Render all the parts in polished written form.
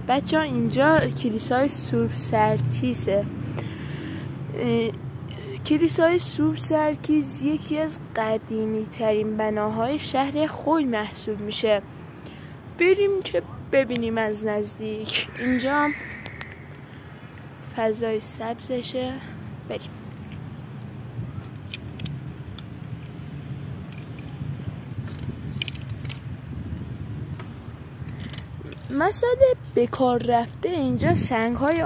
بچه ها اینجا کلیسای سورب سرکیسه. کلیسای سورب سرکیس یکی از قدیمی ترین بناهای شهر خوی محسوب میشه. بریم که ببینیم از نزدیک. اینجا فضای سبزشه. بریم. مسئله بکار رفته اینجا سنگ‌های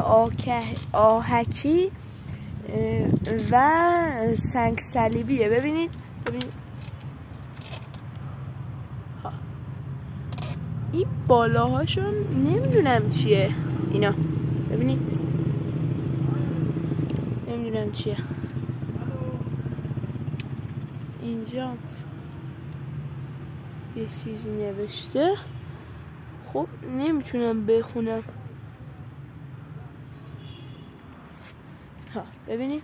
آهکی و سنگ صلیبیه. ببینید این بالاهاشون نمیدونم چیه اینا. ببینید نمیدونم چیه. اینجا یه چیزی نوشته. خب نمیتونم بخونم. ببینید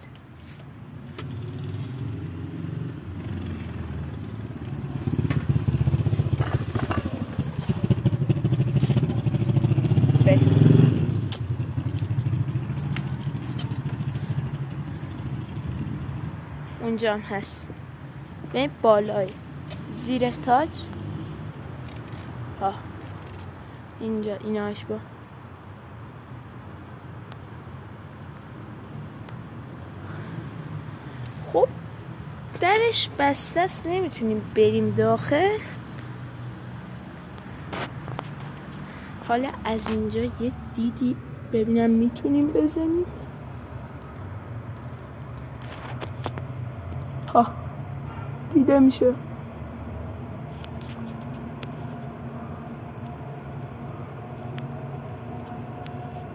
اونجا هم هست. ببین بالای زیر تاج اینجا ایناش با خب درش بسته است، نمیتونیم بریم داخل. حالا از اینجا یه دیدی ببینم میتونیم بزنیم. دیده میشه.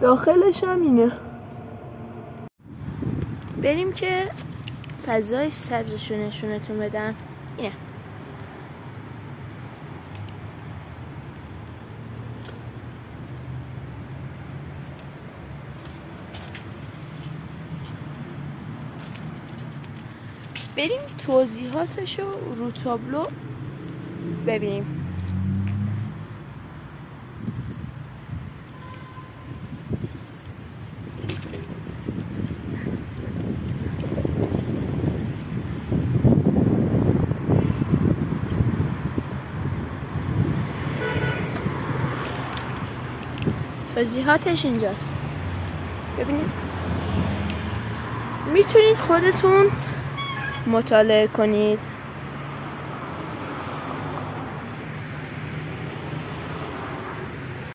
داخلش هم اینه. بریم که فضای سبزشو نشونتون بدم. اینه. بریم توضیحاتشو رو تابلو ببینیم. توضیحاتش اینجاست. ببینید میتونید خودتون مطالعه کنید.